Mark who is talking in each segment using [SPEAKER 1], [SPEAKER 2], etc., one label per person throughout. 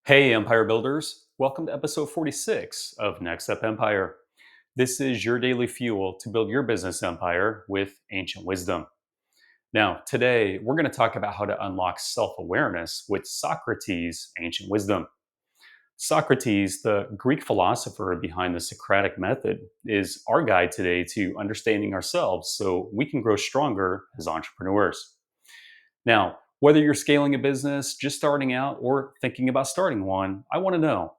[SPEAKER 1] Hey, Empire Builders. Welcome to episode 46 of Next Up Empire. This is your daily fuel to build your business empire with ancient wisdom. Now, today we're going to talk about how to unlock self awareness with Socrates' ancient wisdom. Socrates, the Greek philosopher behind the Socratic method, is our guide today to understanding ourselves so we can grow stronger as entrepreneurs. Now, whether you're scaling a business, just starting out, or thinking about starting one, I want to know,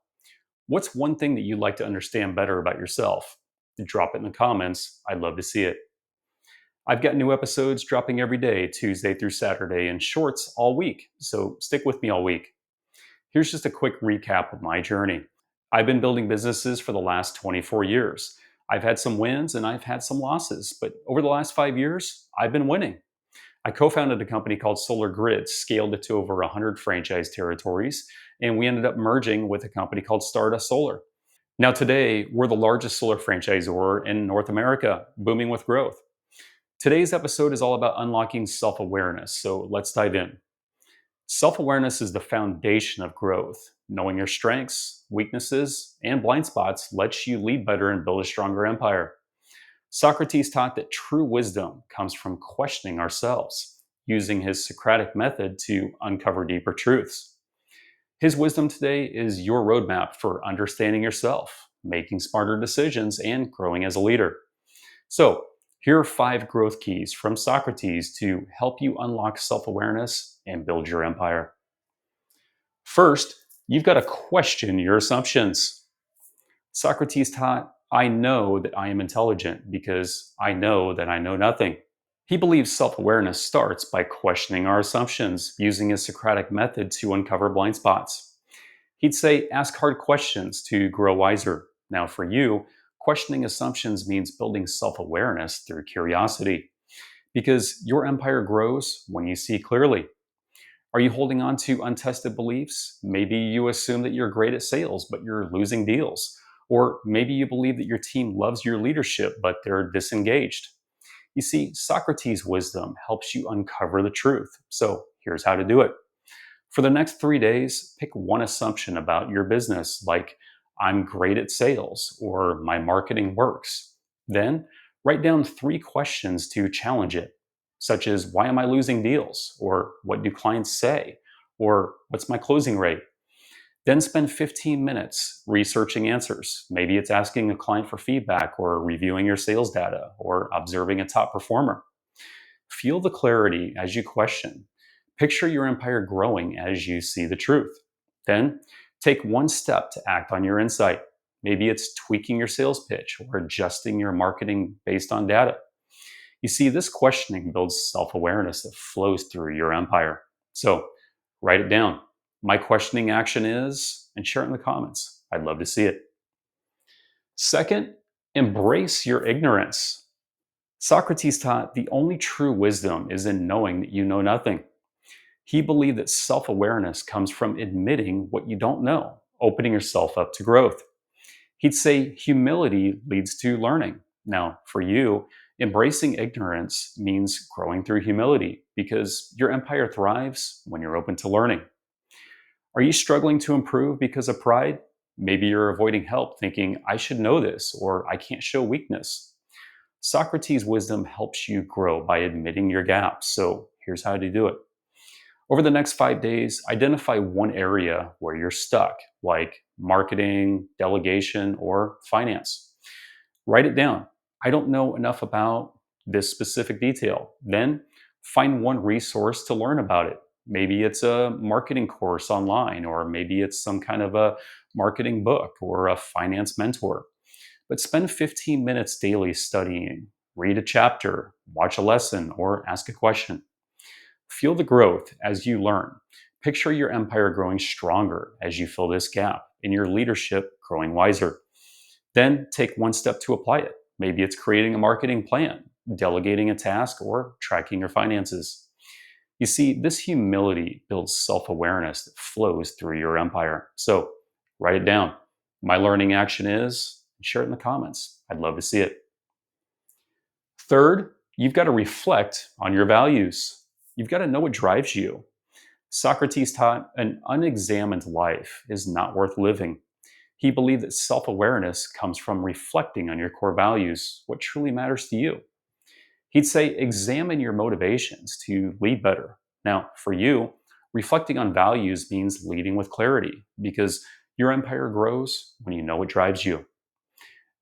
[SPEAKER 1] what's one thing that you'd like to understand better about yourself? Drop it in the comments. I'd love to see it. I've got new episodes dropping every day, Tuesday through Saturday, and shorts all week, so stick with me all week. Here's just a quick recap of my journey. I've been building businesses for the last 24 years. I've had some wins and I've had some losses, but over the last 5 years, I've been winning. I co founded a company called Solar Grid, scaled it to over 100 franchise territories, and we ended up merging with a company called Stardust Solar. Now, today, we're the largest solar franchisor in North America, booming with growth. Today's episode is all about unlocking self awareness, so let's dive in. Self awareness is the foundation of growth. Knowing your strengths, weaknesses, and blind spots lets you lead better and build a stronger empire. Socrates taught that true wisdom comes from questioning ourselves, using his Socratic method to uncover deeper truths. His wisdom today is your roadmap for understanding yourself, making smarter decisions, and growing as a leader. So, here are 5 growth keys from Socrates to help you unlock self awareness and build your empire. First, you've got to question your assumptions. Socrates taught, I know that I am intelligent because I know that I know nothing. He believes self awareness starts by questioning our assumptions, using his Socratic method to uncover blind spots. He'd say, ask hard questions to grow wiser. Now, for you, questioning assumptions means building self awareness through curiosity, because your empire grows when you see clearly. Are you holding on to untested beliefs? Maybe you assume that you're great at sales, but you're losing deals. Or maybe you believe that your team loves your leadership, but they're disengaged. You see, Socrates' wisdom helps you uncover the truth. So here's how to do it. For the next 3 days, pick one assumption about your business, like I'm great at sales or my marketing works. Then write down 3 questions to challenge it, such as why am I losing deals? Or what do clients say? Or what's my closing rate? Then spend 15 minutes researching answers. Maybe it's asking a client for feedback or reviewing your sales data or observing a top performer. Feel the clarity as you question. Picture your empire growing as you see the truth. Then take one step to act on your insight. Maybe it's tweaking your sales pitch or adjusting your marketing based on data. You see, this questioning builds self awareness that flows through your empire. So write it down. My questioning action is, and share it in the comments. I'd love to see it. Second, embrace your ignorance. Socrates taught the only true wisdom is in knowing that you know nothing. He believed that self awareness comes from admitting what you don't know, opening yourself up to growth. He'd say humility leads to learning. Now, for you, embracing ignorance means growing through humility because your empire thrives when you're open to learning. Are you struggling to improve because of pride? Maybe you're avoiding help thinking, I should know this or I can't show weakness. Socrates' wisdom helps you grow by admitting your gaps. So here's how to do it. Over the next 5 days, identify one area where you're stuck, like marketing, delegation, or finance. Write it down. I don't know enough about this specific detail. Then find one resource to learn about it. Maybe it's a marketing course online, or maybe it's some kind of a marketing book or a finance mentor. But spend 15 minutes daily studying, read a chapter, watch a lesson, or ask a question. Feel the growth as you learn. Picture your empire growing stronger as you fill this gap, and your leadership growing wiser. Then take one step to apply it. Maybe it's creating a marketing plan, delegating a task, or tracking your finances. You see, this humility builds self awareness that flows through your empire. So write it down. My learning action is, share it in the comments. I'd love to see it. Third, you've got to reflect on your values. You've got to know what drives you. Socrates taught an unexamined life is not worth living. He believed that self awareness comes from reflecting on your core values, what truly matters to you. He'd say, examine your motivations to lead better. Now, for you, reflecting on values means leading with clarity because your empire grows when you know what drives you.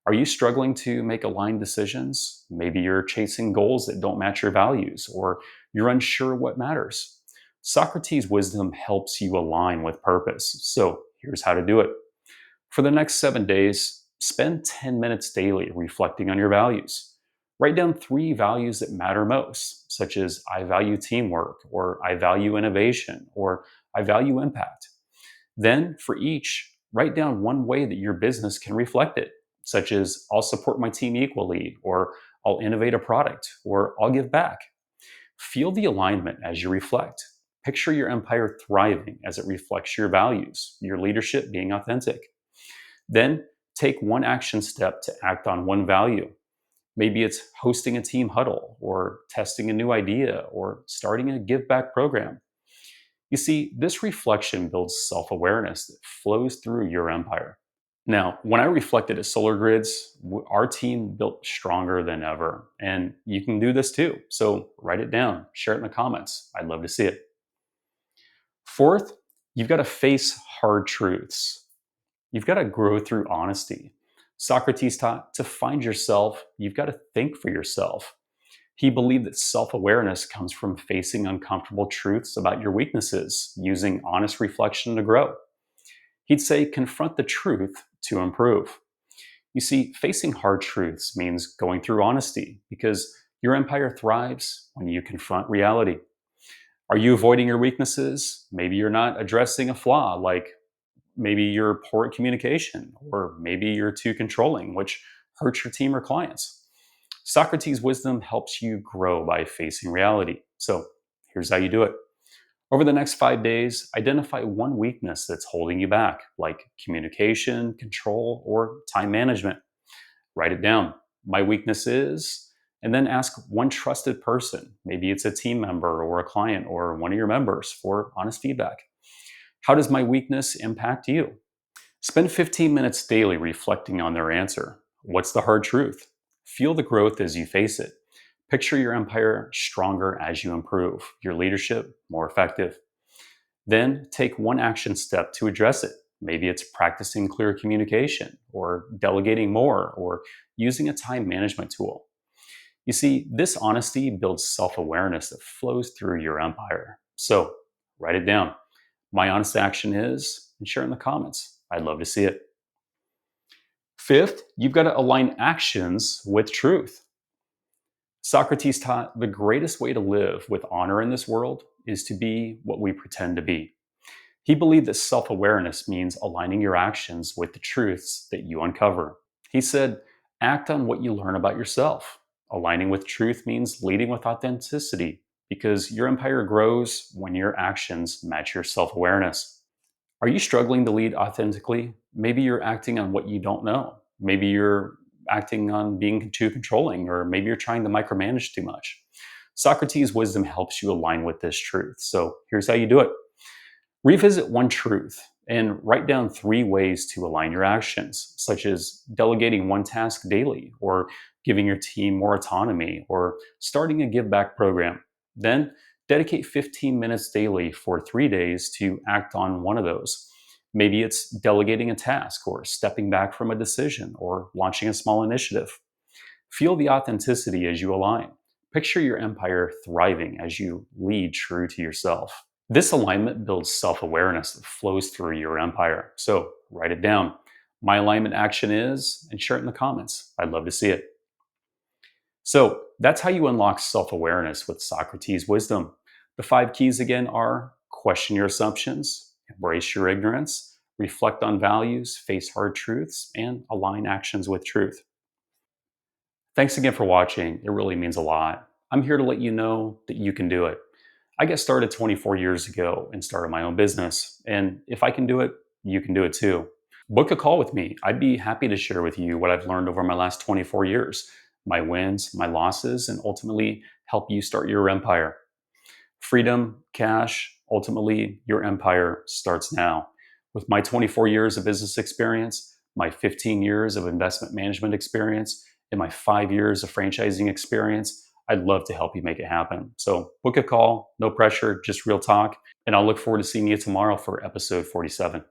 [SPEAKER 1] Are you struggling to make aligned decisions? Maybe you're chasing goals that don't match your values, or you're unsure what matters. Socrates' wisdom helps you align with purpose. So here's how to do it. For the next 7 days, spend 10 minutes daily reflecting on your values. Write down 3 values that matter most, such as I value teamwork, or I value innovation, or I value impact. Then, for each, write down one way that your business can reflect it, such as I'll support my team equally, or I'll innovate a product, or I'll give back. Feel the alignment as you reflect. Picture your empire thriving as it reflects your values, your leadership being authentic. Then, take one action step to act on one value. Maybe it's hosting a team huddle, or testing a new idea, or starting a give back program. You see, this reflection builds self awareness that flows through your empire. Now, when I reflected at Solar Grids, our team built stronger than ever. And you can do this too. So write it down, share it in the comments. I'd love to see it. Fourth, you've got to face hard truths. You've got to grow through honesty. Socrates taught to find yourself, you've got to think for yourself. He believed that self awareness comes from facing uncomfortable truths about your weaknesses, using honest reflection to grow. He'd say, confront the truth to improve. You see, facing hard truths means going through honesty because your empire thrives when you confront reality. Are you avoiding your weaknesses? Maybe you're not addressing a flaw, like maybe you're poor at communication, or maybe you're too controlling, which hurts your team or clients. Socrates' wisdom helps you grow by facing reality. So here's how you do it. Over the next 5 days, identify one weakness that's holding you back, like communication, control, or time management. Write it down. My weakness is, and then ask one trusted person. Maybe it's a team member or a client or one of your members for honest feedback. How does my weakness impact you? Spend 15 minutes daily reflecting on their answer. What's the hard truth? Feel the growth as you face it. Picture your empire stronger as you improve, your leadership more effective. Then take one action step to address it. Maybe it's practicing clear communication, or delegating more, or using a time management tool. You see, this honesty builds self awareness that flows through your empire. So write it down. My honest action is, and share it in the comments. I'd love to see it. Fifth, you've got to align actions with truth. Socrates taught the greatest way to live with honor in this world is to be what we pretend to be. He believed that self awareness means aligning your actions with the truths that you uncover. He said, act on what you learn about yourself. Aligning with truth means leading with authenticity because your empire grows when your actions match your self awareness. Are you struggling to lead authentically? Maybe you're acting on what you don't know. Maybe you're acting on being too controlling, or maybe you're trying to micromanage too much. Socrates' wisdom helps you align with this truth. So here's how you do it. Revisit one truth and write down 3 ways to align your actions, such as delegating one task daily, or giving your team more autonomy, or starting a give back program. Then dedicate 15 minutes daily for 3 days to act on one of those. Maybe it's delegating a task, or stepping back from a decision, or launching a small initiative. Feel the authenticity as you align. Picture your empire thriving as you lead true to yourself. This alignment builds self awareness that flows through your empire. So write it down. My alignment action is, and share it in the comments. I'd love to see it. So that's how you unlock self awareness with Socrates' wisdom. The 5 keys again are question your assumptions, embrace your ignorance, reflect on values, face hard truths, and align actions with truth. Thanks again for watching. It really means a lot. I'm here to let you know that you can do it. I got started 24 years ago and started my own business. And if I can do it, you can do it too. Book a call with me. I'd be happy to share with you what I've learned over my last 24 years, my wins, my losses, and ultimately help you start your empire. Freedom, cash, Ultimately, your empire starts now. With my 24 years of business experience, my 15 years of investment management experience, and my 5 years of franchising experience, I'd love to help you make it happen. So book a call, no pressure, just real talk. And I'll look forward to seeing you tomorrow for episode 47.